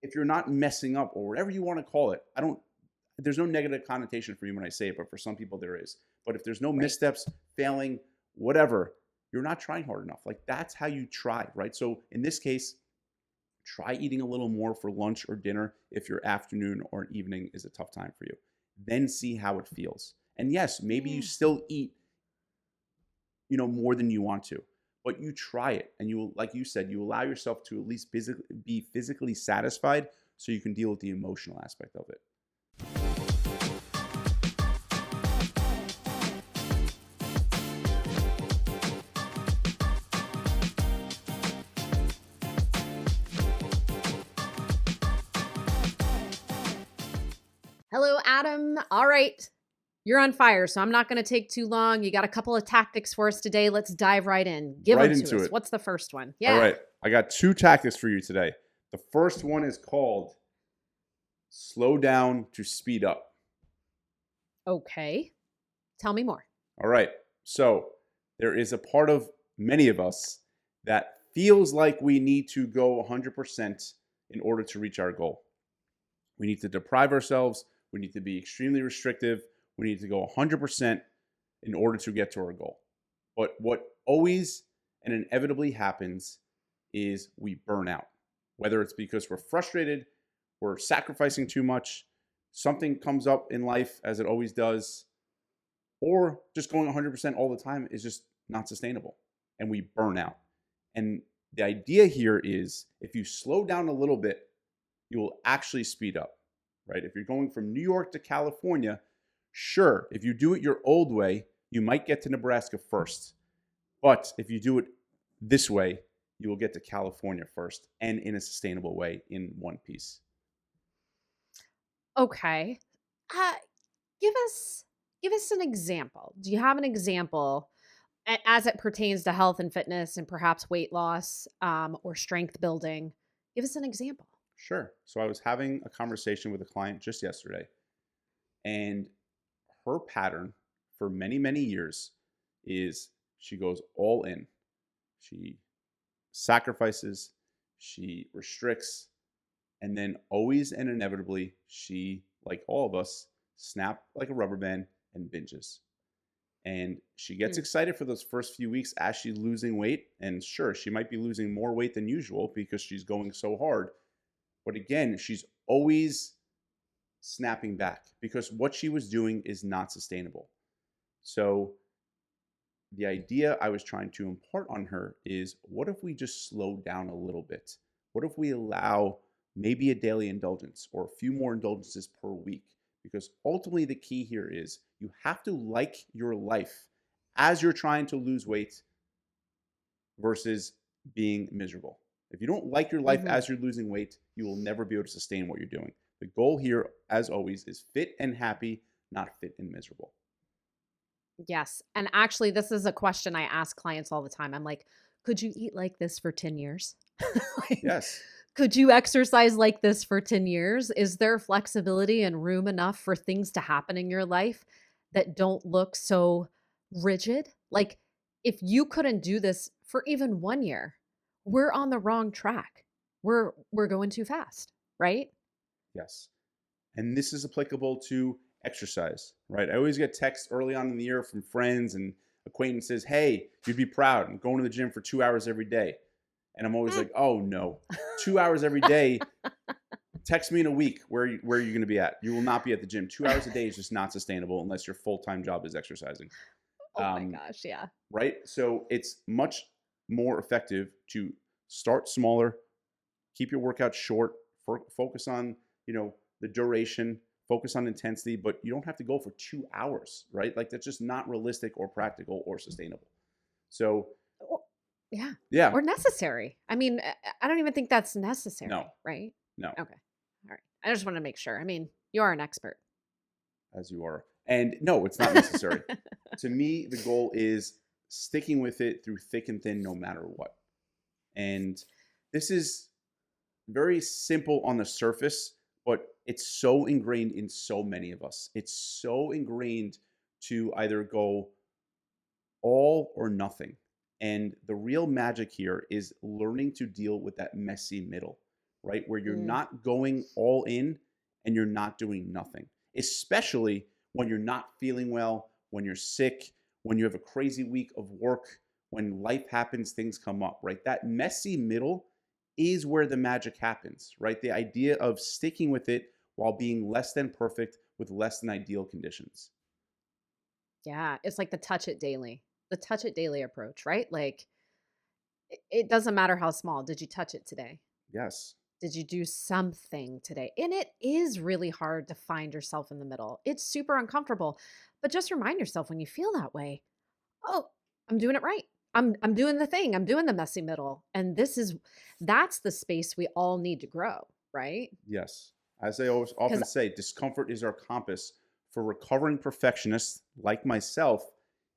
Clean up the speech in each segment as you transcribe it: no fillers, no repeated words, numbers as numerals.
if you're not messing up or whatever you want to call it, there's no negative connotation for you when I say it, but for some people there is. But if there's no Right. missteps, failing, whatever, you're not trying hard enough. Like that's how you try, right? So in this case, try eating a little more for lunch or dinner if your afternoon or evening is a tough time for you. Then see how it feels. And yes, maybe you Yeah. still eat, more than you want to, but you try it and like you said, you allow yourself to at least be physically satisfied so you can deal with the emotional aspect of it. Hello, Adam. All right. You're on fire, so I'm not going to take too long. You got a couple of tactics for us today. Let's dive right in. Give Right them to into us. it. What's the first one? All Yeah. right. I got two tactics for you today. The first one is called slow down to speed up. Okay. Tell me more. All right. So there is a part of many of us that feels like we need to go 100% in order to reach our goal. We need to deprive ourselves. We need to be extremely restrictive. We need to go 100% in order to get to our goal. But what always and inevitably happens is we burn out. Whether it's because we're frustrated, we're sacrificing too much, something comes up in life as it always does, or just going 100% all the time is just not sustainable and we burn out. And the idea here is if you slow down a little bit, you will actually speed up, right? If you're going from New York to California, sure, if you do it your old way, you might get to Nebraska first. But if you do it this way, you will get to California first and in a sustainable way in one piece. Okay. Uh, give us an example. Do you have an example as it pertains to health and fitness and perhaps weight loss or strength building? Give us an example. Sure. So I was having a conversation with a client just yesterday, and her pattern for many, many years is she goes all in. She sacrifices, she restricts, and then always and inevitably, she, like all of us, snap like a rubber band and binges. And she gets Hmm. excited for those first few weeks as she's losing weight. And sure, she might be losing more weight than usual because she's going so hard. But again, she's always snapping back because what she was doing is not sustainable. So the idea I was trying to impart on her is what if we just slow down a little bit? What if we allow maybe a daily indulgence or a few more indulgences per week? Because ultimately, the key here is you have to like your life as you're trying to lose weight versus being miserable. If you don't like your life Hmm. as you're losing weight, you will never be able to sustain what you're doing. The goal here, as always, is fit and happy, not fit and miserable. Yes. And actually, this is a question I ask clients all the time. I'm like, could you eat like this for 10 years? Like, Yes. could you exercise like this for 10 years? Is there flexibility and room enough for things to happen in your life that don't look so rigid? Like, if you couldn't do this for even 1 year, we're on the wrong track. We're going too fast, right? Yes. And this is applicable to exercise, right? I always get texts early on in the year from friends and acquaintances, hey, you'd be proud. I'm going to the gym for 2 hours every day. And I'm always Mm. like, oh no, 2 hours every day. Text me in a week where are you going to be at? You will not be at the gym. 2 hours a day is just not sustainable unless your full-time job is exercising. Oh my Um, gosh, yeah. right? So it's much more effective to start smaller, keep your workout short, focus on, the duration, focus on intensity, but you don't have to go for 2 hours, right? Like that's just not realistic or practical or sustainable. So, Or yeah, yeah, or necessary. I mean, I don't even think that's no, necessary, right? no, Okay. All right. I just want to make sure. I mean, you are an expert. as you are. And no, it's not necessary. To me, the goal is sticking with it through thick and thin, no matter what. And this is very simple on the surface, but it's so ingrained in so many of us. It's so ingrained to either go all or nothing. And the real magic here is learning to deal with that messy middle. right? Where you're Mm. not going all in and you're not doing nothing, especially when you're not feeling well, when you're sick, when you have a crazy week of work, when life happens, things come up, right? That messy middle is where the magic happens, right? The idea of sticking with it while being less than perfect with less than ideal conditions. Yeah, it's like the touch it daily approach, right? Like it doesn't matter how small. Did you touch it today? Yes. Did you do something today? And it is really hard to find yourself in the middle. It's super uncomfortable. But just remind yourself when you feel that way, oh, I'm doing it right. I'm doing the thing. I'm doing the messy middle. And that's the space we all need to grow, right? Yes. As I always Cuz often say, discomfort is our compass. For recovering perfectionists like myself,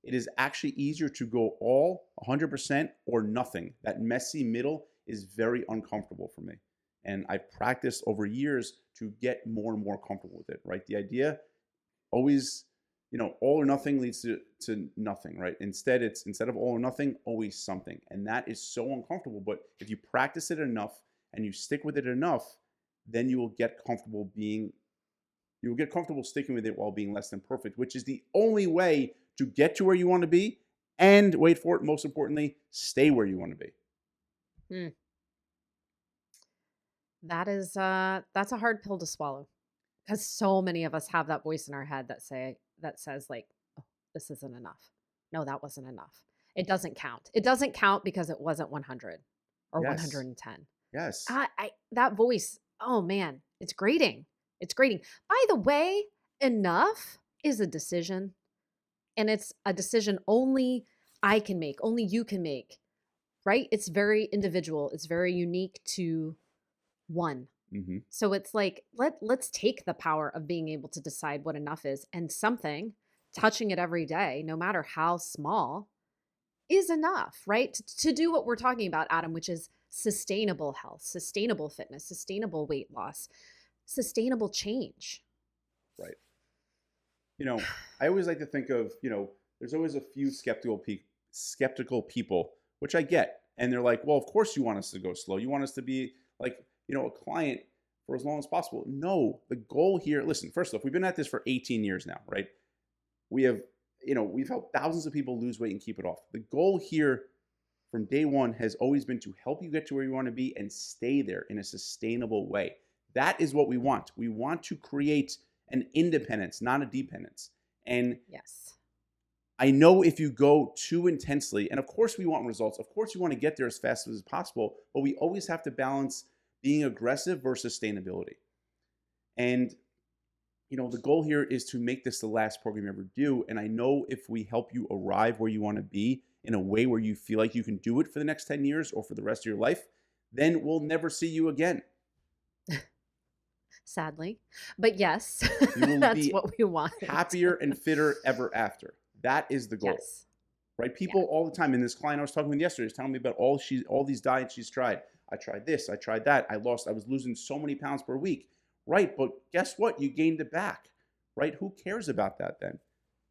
it is actually easier to go all 100% or nothing. That messy middle is very uncomfortable for me. And I've practiced over years to get more and more comfortable with it, right? The idea always, all or nothing leads to nothing, right? Instead of all or nothing, always something. And that is so uncomfortable. But if you practice it enough and you stick with it enough, then you will get comfortable sticking with it while being less than perfect, which is the only way to get to where you want to be and wait for it, most importantly, stay where you want to be. that's a hard pill to swallow. Because so many of us have that voice in our head that says like, "Oh, this isn't enough. No, that wasn't enough. It doesn't count. It doesn't count because it wasn't 100 or Yes. 110." Yes. I that voice, oh man, it's grating. It's grating. By the way, enough is a decision, and it's a decision only I can make, only you can make, right? It's very individual. It's very unique to one. Hmm. So it's like let's take the power of being able to decide what enough is, and something touching it every day, no matter how small, is enough, right? To do what we're talking about, Adam, which is sustainable health, sustainable fitness, sustainable weight loss, sustainable change. Right. I always like to think of, there's always a few skeptical people, which I get. And they're like, well, of course you want us to go slow. You want us to be like, a client for as long as possible. No, the goal here, listen, first off, we've been at this for 18 years now, right? We have, we've helped thousands of people lose weight and keep it off. The goal here from day one has always been to help you get to where you want to be and stay there in a sustainable way. That is what we want. We want to create an independence, not a dependence. And Yes. I know if you go too intensely, and of course we want results, of course you want to get there as fast as possible, but we always have to balance being aggressive versus sustainability. And the goal here is to make this the last program you ever do. And I know if we help you arrive where you want to be in a way where you feel like you can do it for the next 10 years or for the rest of your life, then we'll never see you again. Sadly. But yes, You will that's be what we want. happier and fitter ever after. That is the goal, Yes. right? Yeah. People all the time. And this client I was talking with yesterday is telling me about all these diets she's tried. I tried this, I tried that. I was losing so many pounds per week. Right, but guess what? You gained it back. Right? Who cares about that then?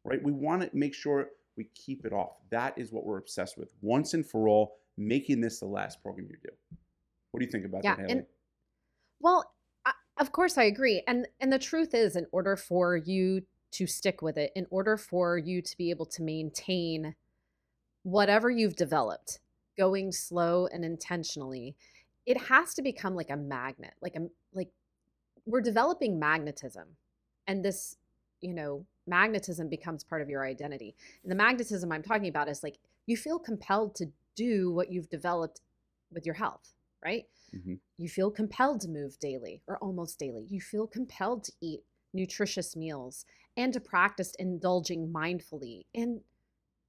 Right? We want to make sure we keep it off. That is what we're obsessed with. Once and for all, making this the last program you do. What do you think about Yeah. that, Haley? And well, of course I agree. And the truth is, in order for you to stick with it, in order for you to be able to maintain whatever you've developed, going slow and intentionally, it has to become like a magnet, like we're developing magnetism. And this, magnetism becomes part of your identity. And the magnetism I'm talking about is like you feel compelled to do what you've developed with your health, right? Hmm. You feel compelled to move daily or almost daily. You feel compelled to eat nutritious meals and to practice indulging mindfully. And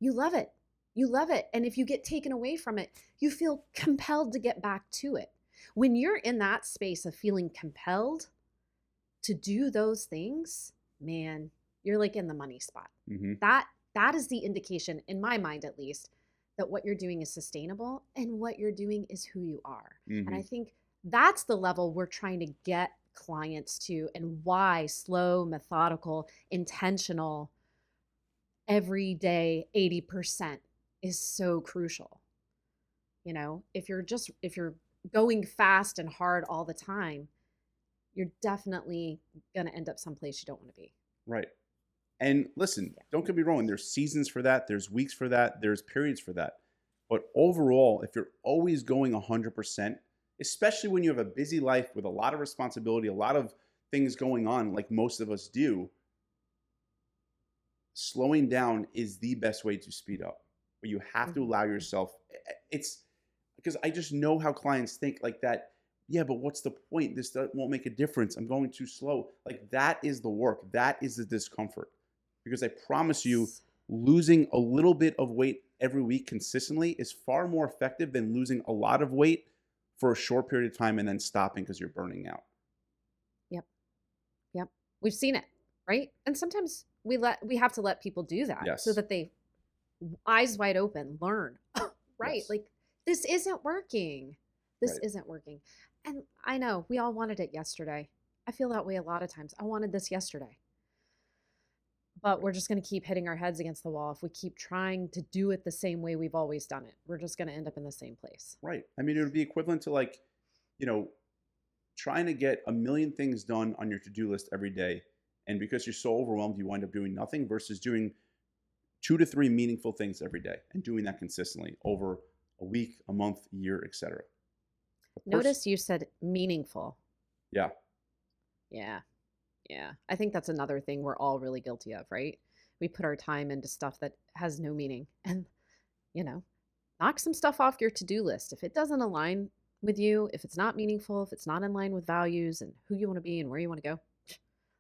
you love it. You love it. And if you get taken away from it, you feel compelled to get back to it. When you're in that space of feeling compelled to do those things, man, you're like in the money spot. Hmm. That is the indication, in my mind at least, that what you're doing is sustainable and what you're doing is who you are. And Hmm. I think that's the level we're trying to get clients to, and why slow, methodical, intentional, every day 80% is so crucial. If you're going fast and hard all the time, you're definitely going to end up someplace you don't want to be. Right. And listen, Yeah. don't get me wrong, there's seasons for that, there's weeks for that, there's periods for that. But overall, if you're always going 100%, especially when you have a busy life with a lot of responsibility, a lot of things going on, like most of us do, slowing down is the best way to speed up. But you have to allow Mhm. yourself, it's because I just know how clients think like that. Yeah, but what's the point? Won't make a difference. I'm going too slow. Like that is the work. That is the discomfort. Because I promise you, Yes. losing a little bit of weight every week consistently is far more effective than losing a lot of weight for a short period of time and then stopping because you're burning out. Yep. Yep. We've seen it, right? And sometimes we have to let people do that so Yes. that they eyes wide open, learn. Right. Yes. Like this isn't working. This Right. isn't working. And I know we all wanted it yesterday. I feel that way a lot of times. I wanted this yesterday. But Right. we're just going to keep hitting our heads against the wall. If we keep trying to do it the same way we've always done it, we're just going to end up in the same place. Right. I mean, it would be equivalent to like, you know, trying to get a million things done on your to-do list every day. And because you're so overwhelmed, you wind up doing nothing versus doing 2 to 3 meaningful things every day and doing that consistently over a week, a month, a year, etc. Of course, Notice you said meaningful. yeah, Yeah. Yeah. I think that's another thing we're all really guilty of, right? We put our time into stuff that has no meaning. And, you know, knock some stuff off your to do list. If it doesn't align with you, if it's not meaningful, if it's not in line with values and who you want to be and where you want to go,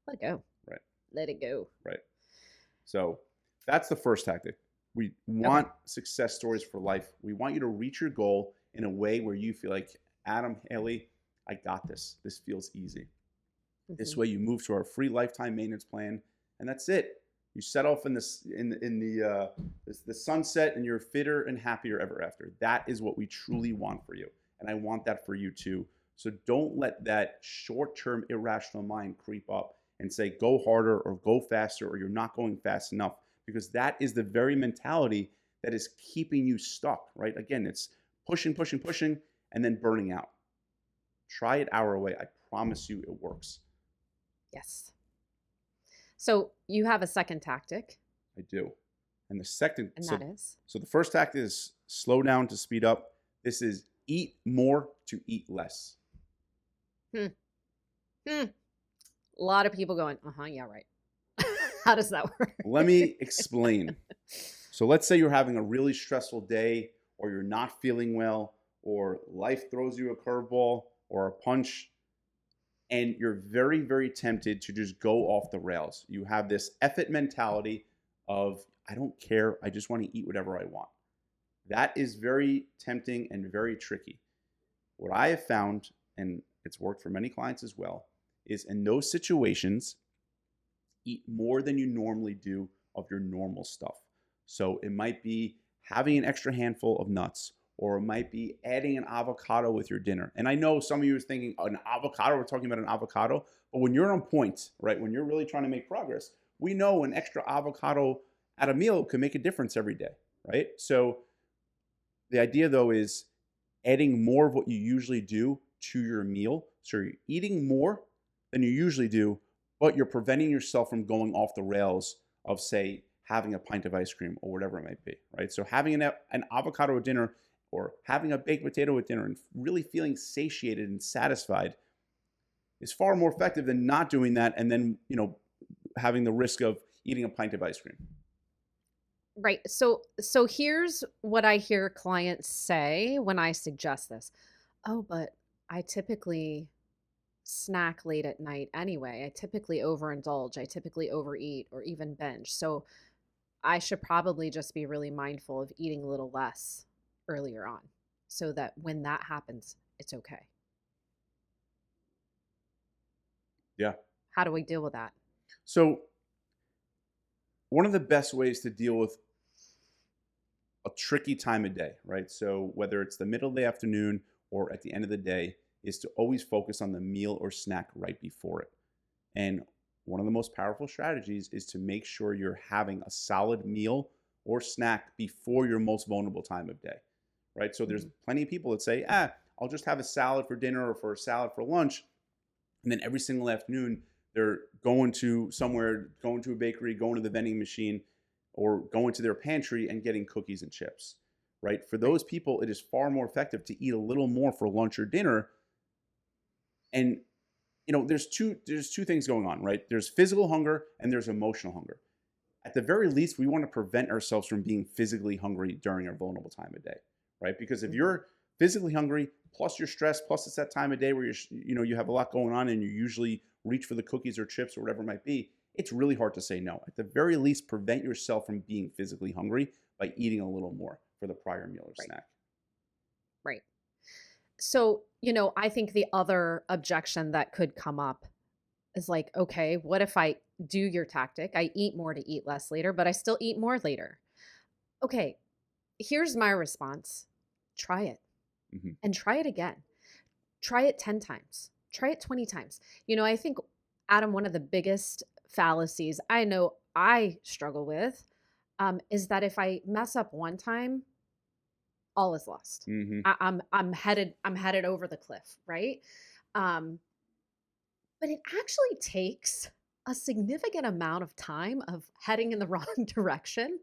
let it go. right, Let it go. right. So that's the first tactic. We Okay. want success stories for life. We want you to reach your goal in a way where you feel like, Adam, Haley, I got this. This feels easy. This Hmm. way, you move to our free lifetime maintenance plan, and that's it. You set off in the sunset, and you're fitter and happier ever after. That is what we truly want for you, and I want that for you too. So don't let that short-term irrational mind creep up and say go harder or go faster or you're not going fast enough, because that is the very mentality that is keeping you stuck. Right? Again, it's pushing, pushing, pushing, and then burning out. Try it our way. I promise you, it works. Yes. So you have a second tactic, I do. And the second, and that is so the first tactic is slow down to speed up. This is eat more to eat less. hmm, hmm. A lot of people going, yeah, right. How does that work? Let me explain. So let's say you're having a really stressful day, or you're not feeling well, or life throws you a curveball or a punch, and you're very, very tempted to just go off the rails. You have this effort mentality of, I don't care. I just want to eat whatever I want. That is very tempting and very tricky. What I have found, and it's worked for many clients as well, is in those situations, eat more than you normally do of your normal stuff. So it might be having an extra handful of nuts, or it might be adding an avocado with your dinner. And I know some of you are thinking, an avocado, we're talking about an avocado, but when you're on point, right, when you're really trying to make progress, we know an extra avocado at a meal can make a difference every day, right? So the idea though is adding more of what you usually do to your meal. So you're eating more than you usually do, but you're preventing yourself from going off the rails of, say, having a pint of ice cream or whatever it might be, right? So having an avocado at dinner or having a baked potato at dinner and really feeling satiated and satisfied is far more effective than not doing that and then, having the risk of eating a pint of ice cream. Right. So here's what I hear clients say when I suggest this. Oh, but I typically snack late at night anyway. I typically overindulge. I typically overeat or even binge. So I should probably just be really mindful of eating a little less earlier on so that when that happens, it's okay. Yeah. How do we deal with that? So one of the best ways to deal with a tricky time of day, right? So whether it's the middle of the afternoon or at the end of the day, is to always focus on the meal or snack right before it. And one of the most powerful strategies is to make sure you're having a solid meal or snack before your most vulnerable time of day, right? So there's Mhm. plenty of people that say, I'll just have a salad for dinner or for a salad for lunch. And then every single afternoon, they're going to somewhere, going to a bakery, going to the vending machine, or going to their pantry and getting cookies and chips, right? For Right. those people, it is far more effective to eat a little more for lunch or dinner. And there's two things going on, right? There's physical hunger and there's emotional hunger. At the very least, we want to prevent ourselves from being physically hungry during our vulnerable time of day, right? Because if Mhm. you're physically hungry, plus you're stressed, plus it's that time of day where you have a lot going on and you usually reach for the cookies or chips or whatever it might be, it's really hard to say no. At the very least, prevent yourself from being physically hungry by eating a little more for the prior meal or Right. snack. Right. So, I think the other objection that could come up is like, okay, what if I do your tactic? I eat more to eat less later, but I still eat more later. Okay, here's my response. Try it Hmm. and try it again. Try it 10 times. Try it 20 times. I think, Adam, one of the biggest fallacies I know I struggle with is that if I mess up one time, all is lost. Hmm. I'm headed over the cliff, right? Um, but it actually takes a significant amount of time of heading in the wrong direction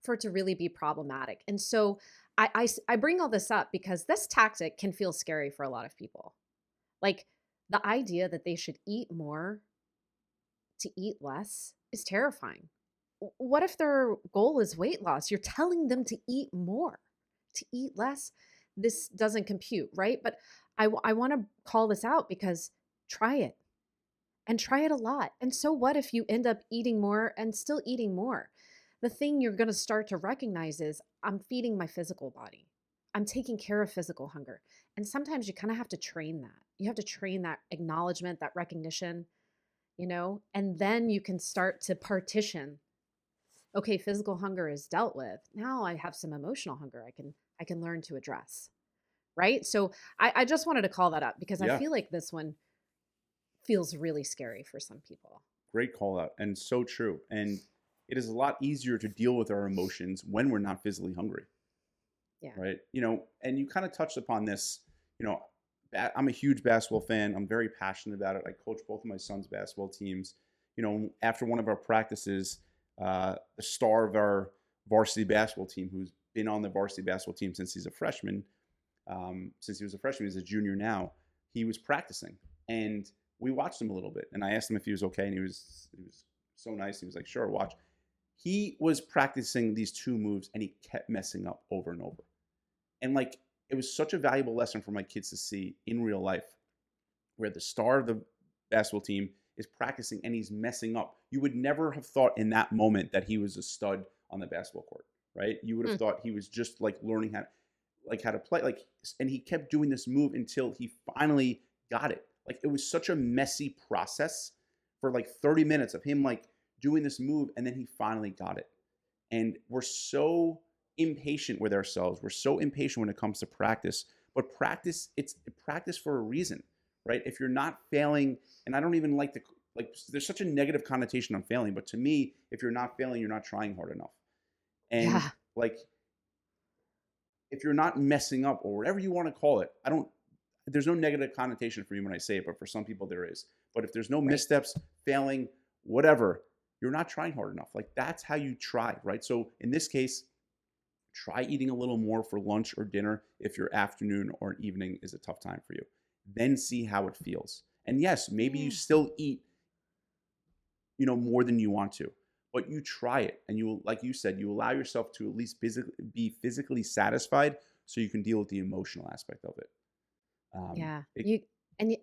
for it to really be problematic. And so I bring all this up because this tactic can feel scary for a lot of people. Like the idea that they should eat more to eat less is terrifying. What if their goal is weight loss? You're telling them to eat more, to eat less. This doesn't compute, right? But I want to call this out because try it and try it a lot. And so what if you end up eating more and still eating more? The thing you're going to start to recognize is I'm feeding my physical body. I'm taking care of physical hunger. And sometimes you kind of have to train that. You have to train that acknowledgement, that recognition, and then you can start to partition. Okay, physical hunger is dealt with. Now I have some emotional hunger I can learn to address. Right. So I just wanted to call that up because I Yeah, feel like this one feels really scary for some people. great call out and so true. And it is a lot easier to deal with our emotions when we're not physically hungry, Yeah. right? And you kind of touched upon this. You know, I'm a huge basketball fan. I'm very passionate about it. I coach both of my son's basketball teams. After one of our practices, the star of our varsity basketball team, who's been on the varsity basketball team since he's a freshman, since he was a freshman, he's a junior now. He was practicing, and we watched him a little bit. And I asked him if he was okay, and he was so nice. He was like, "Sure, watch." He was practicing these two moves, and he kept messing up over and over. And like it was such a valuable lesson for my kids to see in real life, where the star of the basketball team is practicing and he's messing up. You would never have thought in that moment that he was a stud on the basketball court, right? You would have Hmm. thought he was just like learning how to play, and he kept doing this move until he finally got it. Like it was such a messy process for like 30 minutes of him like doing this move, and then he finally got it. And we're so impatient with ourselves. We're so impatient when it comes to practice. But practice, it's practice for a reason, right? If you're not failing, and I don't even like the like there's such a negative connotation on failing, but to me, if you're not failing, you're not trying hard enough. And Yeah. like if you're not messing up or whatever you want to call it, I don't there's no negative connotation for me when I say it, but for some people there is. But if there's no Right. missteps, failing, whatever, you're not trying hard enough. Like that's how you try, right? So in this case, try eating a little more for lunch or dinner if your afternoon or evening is a tough time for you. Then see how it feels. And yes, maybe you Yeah. still eat, more than you want to, but you try it and you, like you said, you allow yourself to at least be physically satisfied so you can deal with the emotional aspect of it. Yeah. It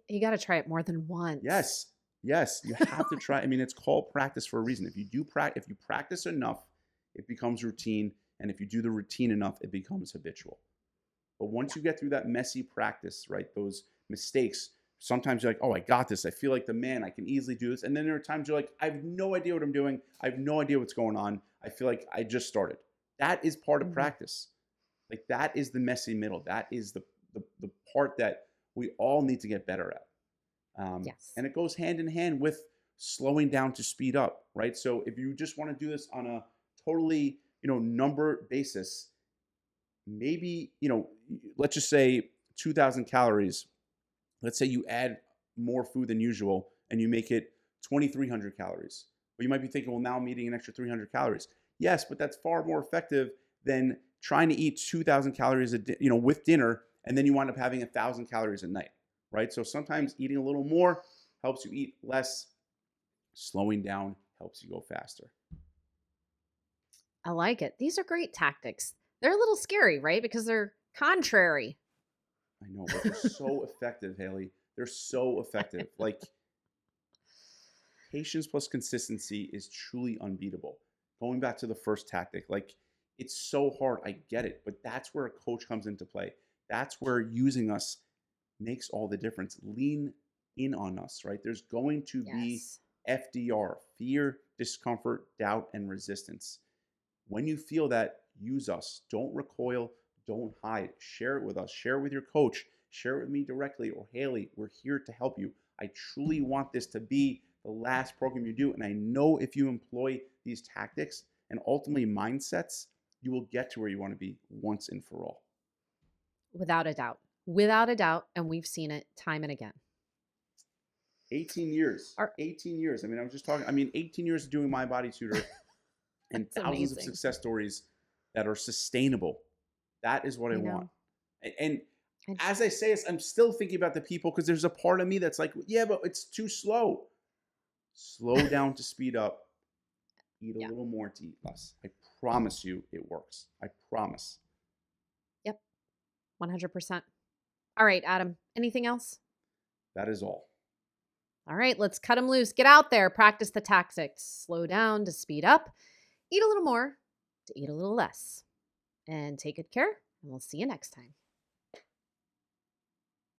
You got to try it more than once. Yes, yes, you have to try. I mean, it's called practice for a reason. If you practice enough, it becomes routine, and if you do the routine enough, it becomes habitual. But once Yeah. you get through that messy practice, right, those mistakes, sometimes you're like, "Oh, I got this. I feel like the man. I can easily do this." And then there are times you're like, "I have no idea what I'm doing. I have no idea what's going on. I feel like I just started." That is part of Mhm. practice. Like that is the messy middle. That is the part that we all need to get better at. Yes. And it goes hand in hand with slowing down to speed up, right? So if you just want to do this on a totally, number basis, maybe, let's just say 2,000 calories, let's say you add more food than usual and you make it 2,300 calories. Well, you might be thinking, well, now I'm eating an extra 300 calories. Yes, but that's far more effective than trying to eat 2,000 calories with dinner, and then you wind up having 1,000 calories at night, right? So sometimes eating a little more helps you eat less. Slowing down helps you go faster. I like it. These are great tactics. They're a little scary, right? Because they're contrary. I know, but they're so effective, Haley. They're so effective. Like, patience plus consistency is truly unbeatable. Going back to the first tactic, like, it's so hard. I get it, but that's where a coach comes into play. That's where using us makes all the difference. Lean in on us, right? There's going to be Yes. FDR, fear, discomfort, doubt, and resistance. When you feel that, use us. Don't recoil. Don't hide. Share it with us. Share it with your coach. Share it with me directly or Haley. We're here to help you. I truly want this to be the last program you do. And I know if you employ these tactics and ultimately mindsets, you will get to where you want to be once and for all. Without a doubt. Without a doubt. And we've seen it time and again. 18 years. 18 years. I mean, I was just talking, 18 years of doing My Body Tutor and thousands of success stories that are sustainable. That is what I want. And as I say this, I'm still thinking about the people because there's a part of me that's like, yeah, but it's too slow. Slow down to speed up. Eat a little more to eat less. I promise you it works. I promise. Yep. 100%. All right, Adam, anything else? That is all. All right, let's cut them loose. Get out there, practice the tactics. Slow down to speed up. Eat a little more to eat a little less. And take good care, and we'll see you next time.